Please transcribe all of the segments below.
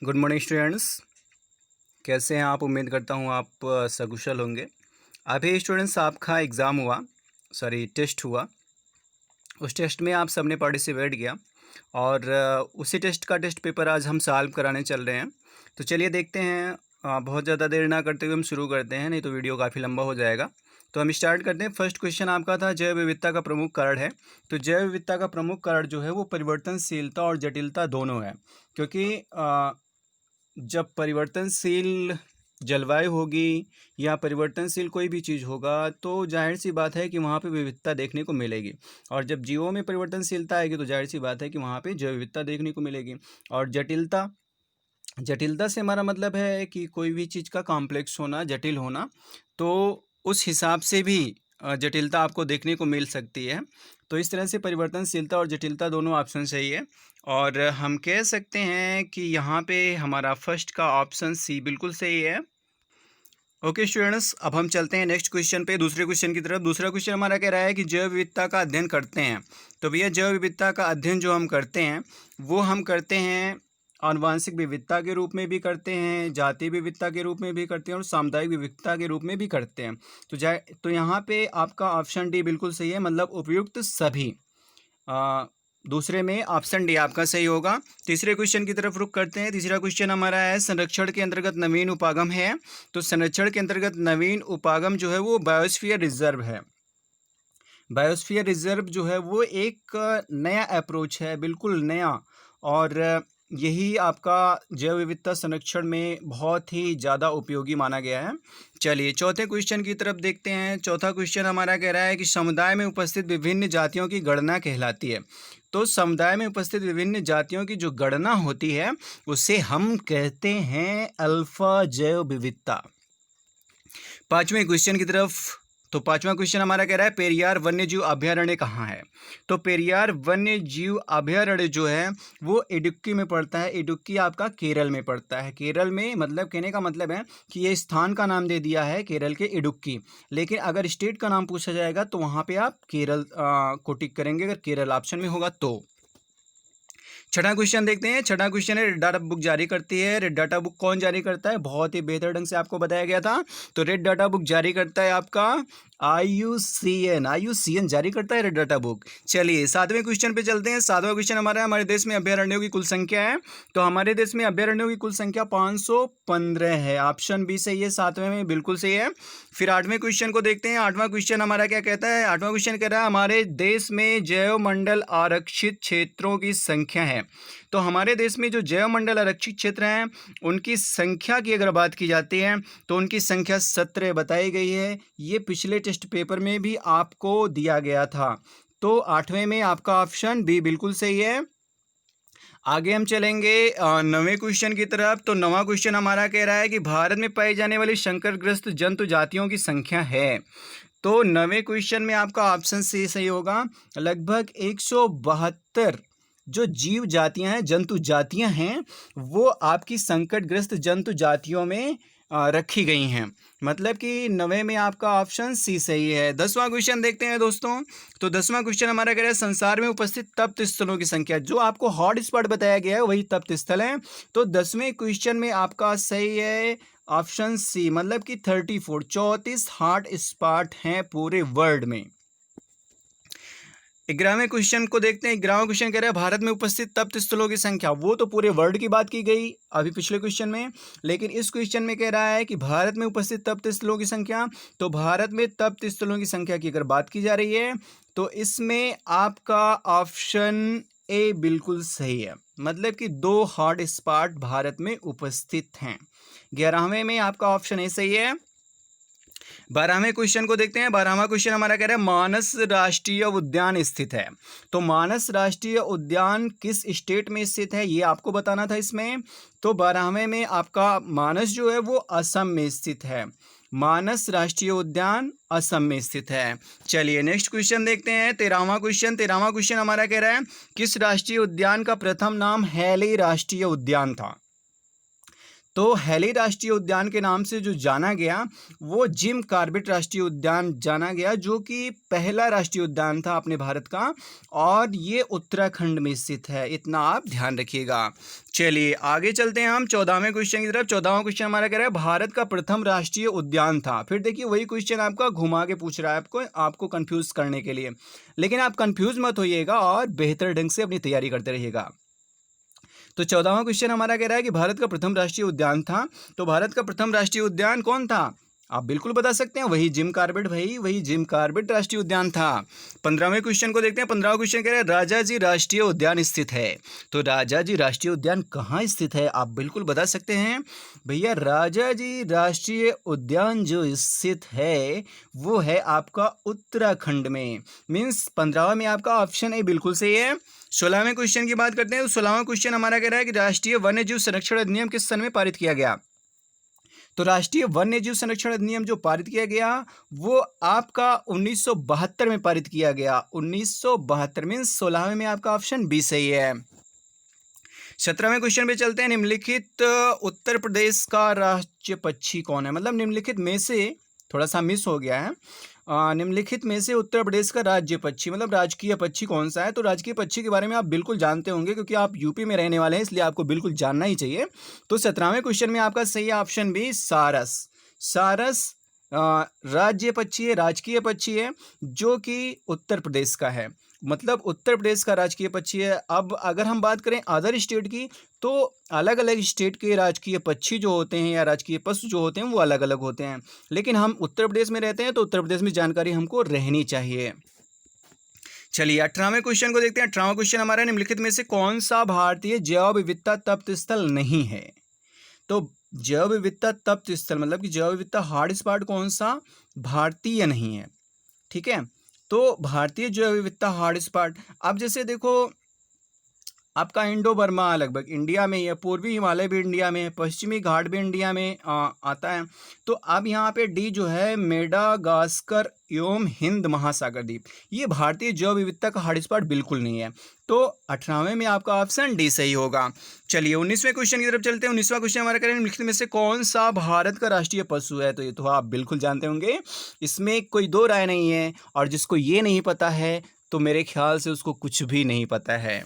Good morning students. कैसे हैं आप? उम्मीद करता हूं आप सकुशल होंगे। अभी स्टूडेंट्स आपका एग्ज़ाम हुआ, टेस्ट हुआ। उस टेस्ट में आप सबने पार्टिसिपेट किया और उसी टेस्ट का टेस्ट पेपर आज हम सॉल्व कराने चल रहे हैं। तो चलिए देखते हैं। बहुत ज़्यादा देर ना करते हुए हम शुरू करते हैं, नहीं तो वीडियो काफ़ी लंबा हो जाएगा। तो हम स्टार्ट करते हैं। फर्स्ट क्वेश्चन आपका था जैव विविधता का प्रमुख कारण है। तो जैव विविधता का प्रमुख कारण जो है वो परिवर्तनशीलता और जटिलता दोनों है, क्योंकि जब परिवर्तनशील जलवायु होगी या परिवर्तनशील कोई भी चीज़ होगा तो जाहिर सी बात है कि वहाँ पे विविधता देखने को मिलेगी। और जब जीवों में परिवर्तनशीलता आएगी तो जाहिर सी बात है कि वहाँ पे जैव विविधता देखने को मिलेगी। और जटिलता जटिलता से हमारा मतलब है कि कोई भी चीज़ का कॉम्प्लेक्स होना, जटिल होना, तो उस हिसाब से भी जटिलता आपको देखने को मिल सकती है। तो इस तरह से परिवर्तनशीलता और जटिलता दोनों ऑप्शन सही है और हम कह सकते हैं कि यहाँ पे हमारा फर्स्ट का ऑप्शन सी बिल्कुल सही है। ओके स्टूडेंट्स, अब हम चलते हैं नेक्स्ट क्वेश्चन पे, दूसरे क्वेश्चन की तरफ। दूसरा क्वेश्चन हमारा कह रहा है कि जैव विविधता का अध्ययन करते हैं। तो भैया जैव विविधता का अध्ययन जो हम करते हैं वो हम करते हैं आनुवांशिक विविधता के रूप में भी करते हैं, जातीय विविधता के रूप में भी करते हैं और सामुदायिक विविधता के रूप में भी करते हैं। तो यहाँ पे आपका ऑप्शन डी बिल्कुल सही है, मतलब उपयुक्त सभी। दूसरे में ऑप्शन डी आपका सही होगा। तीसरे क्वेश्चन की तरफ रुख करते हैं। तीसरा क्वेश्चन हमारा है संरक्षण के अंतर्गत नवीन उपागम है। तो संरक्षण के अंतर्गत नवीन उपागम जो है वो बायोस्फीयर रिजर्व है। बायोस्फीयर रिजर्व जो है वो एक नया अप्रोच है, बिल्कुल नया, और यही आपका जैव विविधता संरक्षण में बहुत ही ज़्यादा उपयोगी माना गया है। चलिए चौथे क्वेश्चन की तरफ देखते हैं। चौथा क्वेश्चन हमारा कह रहा है कि समुदाय में उपस्थित विभिन्न जातियों की गणना कहलाती है। तो समुदाय में उपस्थित विभिन्न जातियों की जो गणना होती है उसे हम कहते हैं अल्फा जैव विविधता। पांचवें क्वेश्चन की तरफ। तो पांचवा क्वेश्चन हमारा कह रहा है पेरियार वन्यजीव अभयारण्य कहाँ है। तो पेरियार वन्यजीव अभयारण्य जो है वो इडुक्की में पड़ता है। इडुक्की आपका केरल में पड़ता है। केरल में, मतलब कहने का मतलब है कि ये स्थान का नाम दे दिया है केरल के इडुक्की, लेकिन अगर स्टेट का नाम पूछा जाएगा तो वहाँ पे आप केरल को टिक करेंगे अगर केरल ऑप्शन में होगा तो। छठा क्वेश्चन देखते हैं। छठा क्वेश्चन है रेड डाटा बुक जारी करती है। रेड डाटा बुक कौन जारी करता है? बहुत ही बेहतर ढंग से आपको बताया गया था। तो रेड डाटा बुक जारी करता है आपका IUCN। IUCN जारी करता है रेड डाटा बुक। चलिए सातवें क्वेश्चन पे चलते हैं। सातवां क्वेश्चन हमारा है हमारे देश में अभयारण्यों की कुल संख्या है। तो हमारे देश में अभयारण्यों की कुल संख्या 515 है। ऑप्शन बी सही है, सातवें में बिल्कुल सही है। फिर आठवें क्वेश्चन को देखते हैं। आठवां क्वेश्चन हमारा क्या कहता है? आठवां क्वेश्चन कह रहा है हमारे देश में जैव मंडल आरक्षित क्षेत्रों की संख्या है। तो हमारे देश में जो जैव मंडल आरक्षित क्षेत्र हैं उनकी संख्या की अगर बात की जाती है तो उनकी संख्या 17 बताई गई है। ये पिछले टेस्ट पेपर में भी आपको दिया गया था। तो आठवें में आपका ऑप्शन बी बिल्कुल सही है। आगे हम चलेंगे नवें क्वेश्चन की तरफ। तो नवा क्वेश्चन हमारा कह रहा है कि भारत में पाई जाने वाली संकटग्रस्त जंतु जातियों की संख्या है। तो नवे क्वेश्चन में आपका ऑप्शन सी सही होगा। लगभग 172 जो जीव जातियां हैं, जंतु जातियां हैं, वो आपकी संकटग्रस्त जंतु जातियों में रखी गई हैं। मतलब कि नवे में आपका ऑप्शन सी सही है। 10वां क्वेश्चन देखते हैं दोस्तों। तो 10वां क्वेश्चन हमारा कह रहा है संसार में उपस्थित तप्त स्थलों की संख्या। जो आपको हॉट स्पॉट बताया गया है वही तप्त स्थल है। तो 10वें क्वेश्चन में आपका सही है ऑप्शन सी, मतलब कि 34 हॉट स्पॉट हैं पूरे वर्ल्ड में। 11वें क्वेश्चन को देखते हैं। 11वां क्वेश्चन कह रहा है भारत में उपस्थित तप्त स्थलों की संख्या। वो तो पूरे वर्ल्ड की बात की गई अभी पिछले क्वेश्चन में, लेकिन इस क्वेश्चन में कह रहा है कि भारत में उपस्थित तप्त स्थलों की संख्या। तो भारत में तप्त स्थलों की संख्या की अगर बात की जा रही है तो इसमें आपका ऑप्शन ए बिल्कुल सही है, मतलब कि 2 हॉट स्पॉट भारत में उपस्थित हैं। 11वें में आपका ऑप्शन ए सही है। 12वें क्वेश्चन को देखते हैं। 12वां क्वेश्चन हमारा कह रहा है मानस राष्ट्रीय उद्यान स्थित है। तो मानस राष्ट्रीय उद्यान किस स्टेट में स्थित है ये आपको बताना था इसमें। तो 12वें में आपका मानस जो है वो असम में स्थित है। मानस राष्ट्रीय उद्यान असम में स्थित है। चलिए नेक्स्ट क्वेश्चन देखते हैं। 13वां क्वेश्चन। 13वां क्वेश्चन हमारा कह रहा है किस राष्ट्रीय उद्यान का प्रथम नाम हैली राष्ट्रीय उद्यान था। तो हैली राष्ट्रीय उद्यान के नाम से जो जाना गया वो जिम कॉर्बेट राष्ट्रीय उद्यान जाना गया, जो कि पहला राष्ट्रीय उद्यान था अपने भारत का, और ये उत्तराखंड में स्थित है। इतना आप ध्यान रखिएगा। चलिए आगे चलते हैं हम 14वें क्वेश्चन की तरफ। 14वां क्वेश्चन हमारा कह रहा है भारत का प्रथम राष्ट्रीय उद्यान था। फिर देखिए वही क्वेश्चन आपका घुमा के पूछ रहा है आपको कंफ्यूज करने के लिए, लेकिन आप कंफ्यूज मत होइएगा और बेहतर ढंग से अपनी तैयारी करते रहिएगा। तो 14वां क्वेश्चन हमारा कह रहा है कि भारत का प्रथम राष्ट्रीय उद्यान था। तो भारत का प्रथम राष्ट्रीय उद्यान कौन था? आप बिल्कुल बता सकते हैं, वही जिम कॉर्बेट, भाई वही जिम कॉर्बेट राष्ट्रीय उद्यान था। 15वें क्वेश्चन को देखते हैं। 15वां क्वेश्चन कह रहा है राजाजी राष्ट्रीय उद्यान स्थित है। तो राजाजी राष्ट्रीय उद्यान कहाँ स्थित है? आप बिल्कुल बता सकते हैं भैया। राजाजी राष्ट्रीय उद्यान जो स्थित है वो है आपका उत्तराखंड में। मीन्स 15वां में आपका ऑप्शन ए बिल्कुल सही है। 16वें क्वेश्चन की बात करते हैं। तो 16वां क्वेश्चन हमारा कह रहा है कि राष्ट्रीय वन्यजीव संरक्षण अधिनियम किस सन में पारित किया गया? तो राष्ट्रीय वन्यजीव संरक्षण अधिनियम जो पारित किया गया वो आपका 1972 में पारित किया गया। 1972 मीन्स 16वें में आपका ऑप्शन बी सही है। 17वें क्वेश्चन पे चलते हैं। निम्नलिखित उत्तर प्रदेश का राज्य पक्षी कौन है? मतलब निम्नलिखित में से थोड़ा सा मिस हो गया है। निम्नलिखित में से उत्तर प्रदेश का राज्य पक्षी मतलब राजकीय पक्षी कौन सा है? तो राजकीय पक्षी के बारे में आप बिल्कुल जानते होंगे क्योंकि आप यूपी में रहने वाले हैं, इसलिए आपको बिल्कुल जानना ही चाहिए। तो 17वें क्वेश्चन में आपका सही ऑप्शन भी सारस। सारस राज्य पक्षी है, राजकीय पक्षी है, जो कि उत्तर प्रदेश का है। मतलब उत्तर प्रदेश का राजकीय पक्षी है। अब अगर हम बात करें अदर स्टेट की, तो अलग अलग स्टेट के राजकीय पक्षी जो होते हैं या राजकीय पशु जो होते हैं वो अलग अलग होते हैं, लेकिन हम उत्तर प्रदेश में रहते हैं तो उत्तर प्रदेश में जानकारी हमको रहनी चाहिए। चलिए 18वें क्वेश्चन को देखते हैं। 18वां क्वेश्चन हमारा निम्नलिखित में से कौन सा भारतीय जैव विविधता तप्त स्थल नहीं है? तो जैव विविधता तप्त स्थल मतलब कि जैव विविधता हॉट स्पॉट कौन सा भारतीय नहीं है? ठीक है, तो भारतीय जैव विविधता हॉट स्पॉट, अब जैसे देखो आपका इंडो बर्मा लगभग इंडिया में ही है, पूर्वी हिमालय भी इंडिया में है, पश्चिमी घाट भी इंडिया में आता है। तो अब यहाँ पे डी जो है मेडागास्कर एवं हिंद महासागर द्वीप, ये भारतीय जैव विविधता का हॉटस्पॉट बिल्कुल नहीं है। तो 18वें में आपका ऑप्शन डी सही होगा। चलिए 19वें क्वेश्चन की तरफ चलते हैं। 19वां क्वेश्चन हमारा करें निम्नलिखित में से कौन सा भारत का राष्ट्रीय पशु है? तो ये तो आप बिल्कुल जानते होंगे, इसमें कोई दो राय नहीं है, और जिसको ये नहीं पता है तो मेरे ख्याल से उसको कुछ भी नहीं पता है।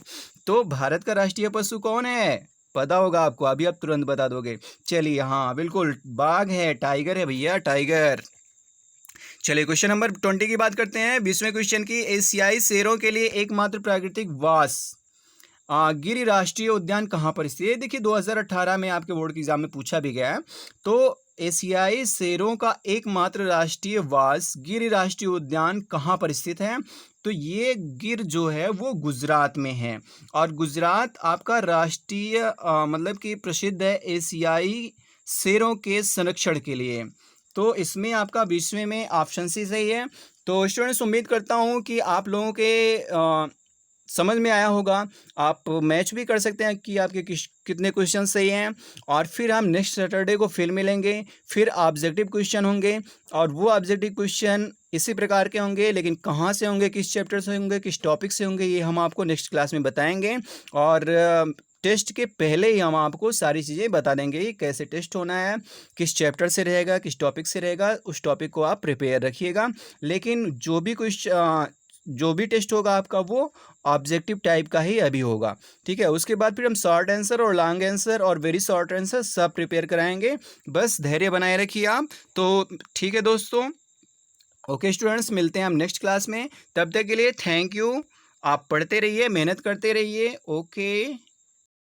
तो भारत का राष्ट्रीय पशु कौन है? पता होगा आपको, अभी आप तुरंत बता दोगे। चलिए हाँ बिल्कुल, बाघ है, टाइगर है भैया, टाइगर। चलिए क्वेश्चन नंबर 20 की बात करते हैं। 20वें क्वेश्चन की, एशियाई शेरों के लिए एकमात्र प्राकृतिक वास गिर राष्ट्रीय उद्यान कहाँ पर स्थित है? देखिए 2018 में आपके बोर्ड के एग्जाम में पूछा भी गया है। तो एशियाई शेरों का एकमात्र राष्ट्रीय वास गिर राष्ट्रीय उद्यान कहाँ पर स्थित है? तो ये गिर जो है वो गुजरात में है, और गुजरात आपका राष्ट्रीय मतलब कि प्रसिद्ध है एशियाई शेरों के संरक्षण के लिए। तो इसमें आपका 20वें में ऑप्शन सी सही है। तो स्टूडेंट्स उम्मीद करता हूँ कि आप लोगों के समझ में आया होगा। आप मैच भी कर सकते हैं कि आपके कितने क्वेश्चन सही हैं, और फिर हम नेक्स्ट सैटरडे को फिर मिलेंगे। फिर ऑब्जेक्टिव क्वेश्चन होंगे, और वो ऑब्जेक्टिव क्वेश्चन इसी प्रकार के होंगे, लेकिन कहाँ से होंगे, किस चैप्टर से होंगे, किस टॉपिक से होंगे, ये हम आपको नेक्स्ट क्लास में बताएंगे। और टेस्ट के पहले ही हम आपको सारी चीज़ें बता देंगे कि कैसे टेस्ट होना है, किस चैप्टर से रहेगा, किस टॉपिक से रहेगा, उस टॉपिक को आप प्रिपेयर रखिएगा। लेकिन जो भी टेस्ट होगा आपका वो ऑब्जेक्टिव टाइप का ही अभी होगा, ठीक है। उसके बाद फिर हम शॉर्ट आंसर और लॉन्ग आंसर और वेरी शॉर्ट आंसर सब प्रिपेयर कराएंगे। बस धैर्य बनाए रखिए आप। तो ठीक है दोस्तों, ओके स्टूडेंट्स, मिलते हैं हम नेक्स्ट क्लास में। तब तक के लिए थैंक यू। आप पढ़ते रहिए, मेहनत करते रहिए। ओके।